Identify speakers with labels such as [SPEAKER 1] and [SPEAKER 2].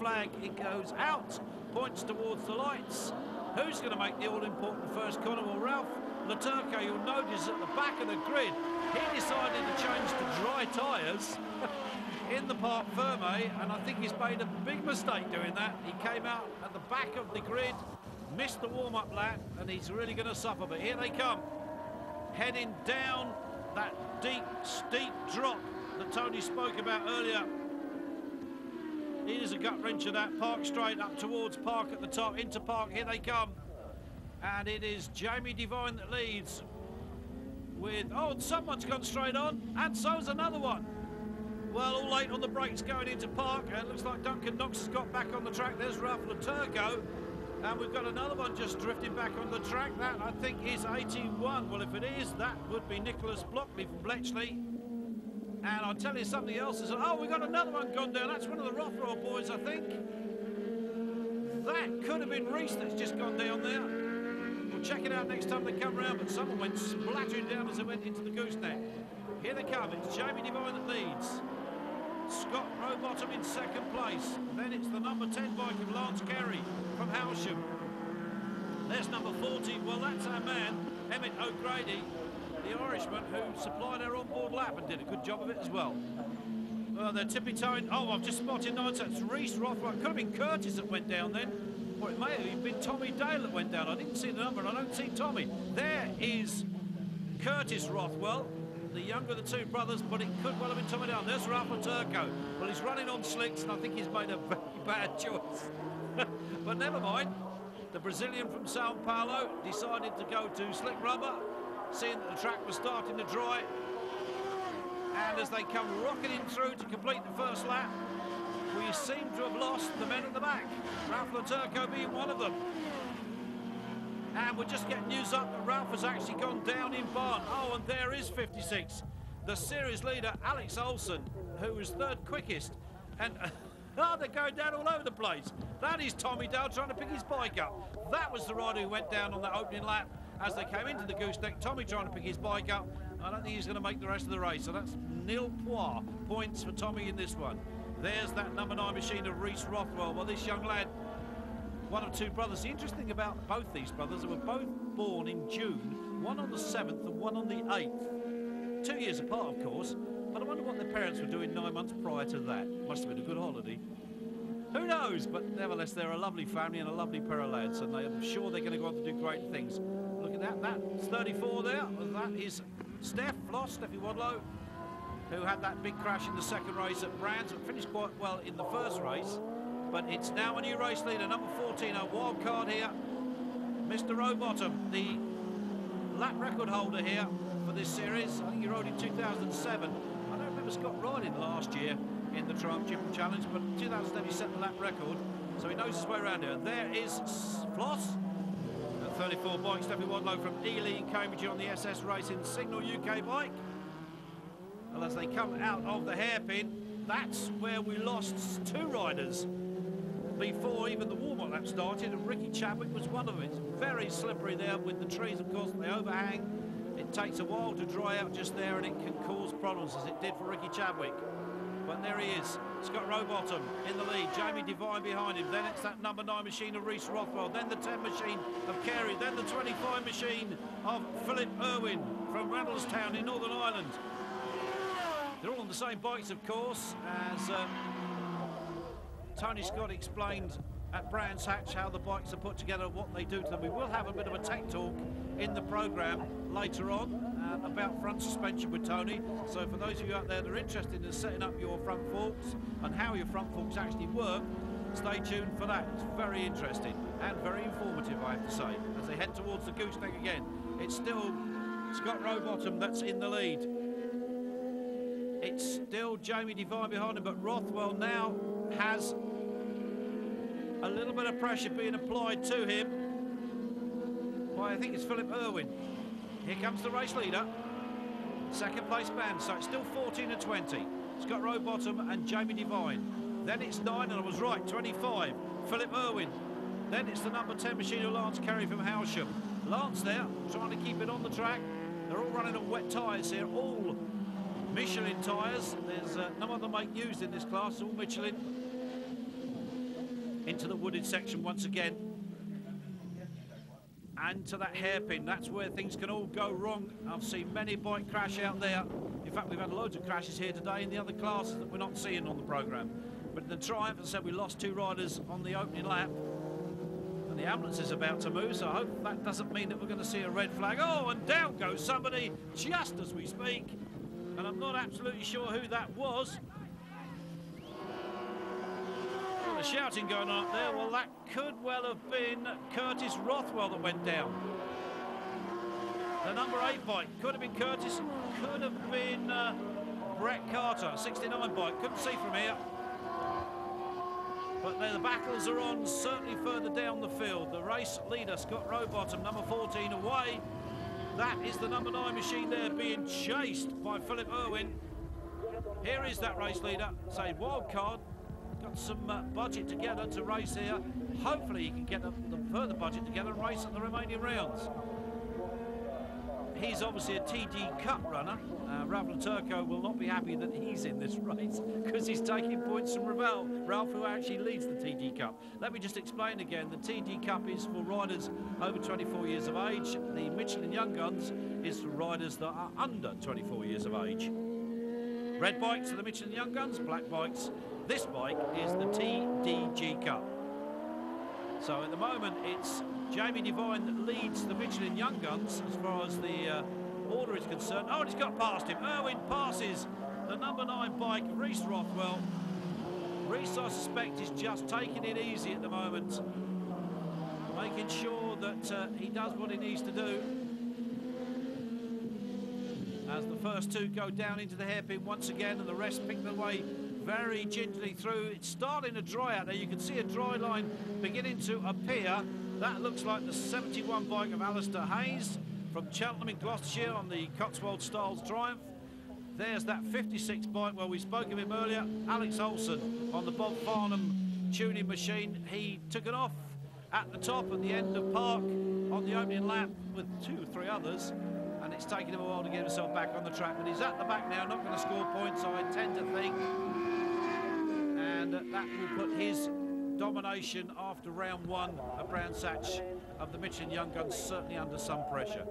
[SPEAKER 1] flag. It goes out, points towards the lights. Who's going to make the all-important first corner? Well, Ralph Laturco, you'll notice at the back of the grid, he decided to change to dry tyres in the Parc Ferme, and I think he's made a big mistake doing that. He came out at the back of the grid, missed the warm-up lap, and he's really going to suffer. But here they come, heading down that deep, steep drop that Tony spoke about earlier. It is a gut wrencher, that Park straight up towards Park at the top, into Park. Here they come, and it is Jamie Devine that leads with, oh, someone's gone straight on, and so's another one. Well, all late on the brakes going into Park, and it looks like Duncan Knox has got back on the track. There's Ralph Laturco, and we've got another one just drifting back on the track. That, I think, is 81. Well, if it is, that would be Nicholas Blockley from Bletchley. And I'll tell you something else. Oh, we've got another one gone down. That's one of the Rothwell boys, I think. That could have been Reese that's just gone down there. We'll check it out next time they come round, but someone went splattering down as they went into the gooseneck. Here they come. It's Jamie Devine that leads. Scott Rowbottom in second place. Then it's the number 10 bike of Lance Carey from Howsham. There's number 40. Well, that's our man, Emmett O'Grady, the Irishman who supplied our onboard lap and did a good job of it as well. Well, they're tippy-toeing. Oh, I've just spotted 9, so it's Reese Rothwell. It could have been Curtis that went down then. Or it may have even been Tommy Dale that went down. I didn't see the number and I don't see Tommy. There is Curtis Rothwell, the younger of the two brothers, but it could well have been Tommy Dale. There's Ralph Laturco. Well, he's running on slicks and I think he's made a very bad choice. But never mind. The Brazilian from Sao Paulo decided to go to slick rubber, seeing that the track was starting to dry, and as they come rocketing through to complete the first lap, we seem to have lost the men at the back, Ralph Laturco being one of them. And we're just getting news up that Ralph has actually gone down in barn. Oh, and there is 56, the series leader Alex Olsen, who was third quickest, and oh, they're going down all over the place. That is Tommy Dale trying to pick his bike up. That was the rider who went down on that opening lap as they came into the gooseneck. Tommy trying to pick his bike up. I don't think he's going to make the rest of the race. So that's nil points for Tommy in this one. There's that number 9 machine of Reese Rothwell. Well, this young lad, one of two brothers. The interesting thing about both these brothers, they were both born in June, one on the 7th and one on the 8th. 2 years apart, of course. But I wonder what their parents were doing 9 months prior to that. Must have been a good holiday. Who knows? But nevertheless, they're a lovely family and a lovely pair of lads, and I'm sure they're going to go on to do great things. Look at that. That's 34 there. That is Steffi Wadlow, who had that big crash in the second race at Brands, and finished quite well in the first race. But it's now a new race leader, number 14, a wild card here. Mr. Rowbottom, the lap record holder here for this series. I think he rode in 2007. I don't remember Scott riding last year in the Triumph Triple Challenge, but 2007 he set the lap record, so he knows his way around here. There is Floss, at 34 bike, Steffi Wadlow from Ely in Cambridge on the SS Racing Signal UK bike. And as they come out of the hairpin, that's where we lost 2 riders before even the warm-up lap started, and Ricky Chadwick was one of them. It's very slippery there with the trees, of course, they overhang. It takes a while to dry out just there, and it can cause problems, as it did for Ricky Chadwick. But there he is, Scott Rowbottom in the lead, Jamie Devine behind him. Then it's that number 9 machine of Reese Rothwell, then the 10 machine of Carey, then the 25 machine of Philip Irwin from Randallstown in Northern Ireland. They're all on the same bikes, of course, as Tony Scott explained at Brands Hatch how the bikes are put together, what they do to them. We will have a bit of a tech talk in the programme later on about front suspension with Tony. So for those of you out there that are interested in setting up your front forks and how your front forks actually work, stay tuned for that. It's very interesting and very informative, I have to say. As they head towards the gooseneck again, it's still Scott Rowbottom that's in the lead. It's still Jamie Devine behind him, but Rothwell now has a little bit of pressure being applied to him by, I think it's Philip Irwin. Here comes the race leader, second place band, so it's still 14 and 20. Scott Rowbottom and Jamie Devine. Then it's 9, and I was right, 25, Philip Irwin. Then it's the number 10 machine of Lance Carey from Howsham. Lance there, trying to keep it on the track. They're all running on wet tyres here, all Michelin tyres. There's no other make used in this class, all Michelin. into the wooded section once again. And to that hairpin, that's where things can all go wrong. I've seen many bike crash out there. In fact, we've had loads of crashes here today in the other classes that we're not seeing on the programme. But in the Triumph, as I said, we lost 2 riders on the opening lap. And the ambulance is about to move, so I hope that doesn't mean that we're going to see a red flag. Oh, and down goes somebody just as we speak. And I'm not absolutely sure who that was. Well, the shouting going on up there, well, that could well have been Curtis Rothwell that went down. The number 8 bike could have been Curtis, could have been Brett Carter, 69 bike, couldn't see from here. But the battles are on, certainly further down the field. The race leader, Scott Rowbottom, number 14, away. That is the number 9 machine there being chased by Philip Irwin. Here is that race leader, say wild card. Got some budget together to race here. Hopefully he can get the further budget together and race at the remaining rounds. He's obviously a TD Cup runner. Ralph Laturco will not be happy that he's in this race because he's taking points from Ralph, who actually leads the TD Cup. Let me just explain again. The TD Cup is for riders over 24 years of age. The Michelin Young Guns is for riders that are under 24 years of age. Red bikes are the Michelin Young Guns, black bikes. This bike is the TDG Cup. So at the moment it's Jamie Devine that leads the Michelin Young Guns as far as the order is concerned. Oh, and he's got past him. Irwin passes the number 9 bike, Reese Rothwell. Reese, I suspect, is just taking it easy at the moment, making sure that he does what he needs to do. As the first 2 go down into the hairpin once again, and the rest pick their way very gingerly through. It's starting to dry out there. You can see a dry line beginning to appear. That looks like the 71 bike of Alistair Hayes from Cheltenham in Gloucestershire on the Cotswold Styles Triumph. There's that 56 bike where we spoke of him earlier, Alex Olsen on the Bob Farnham tuning machine. He took it off at the top at the end of park on the opening lap with 2 or 3 others. And it's taken him a while to get himself back on the track, but he's at the back now, not going to score points, I tend to think. And that will put his domination after round 1 at Brands Hatch of the Michelin Young Guns certainly under some pressure.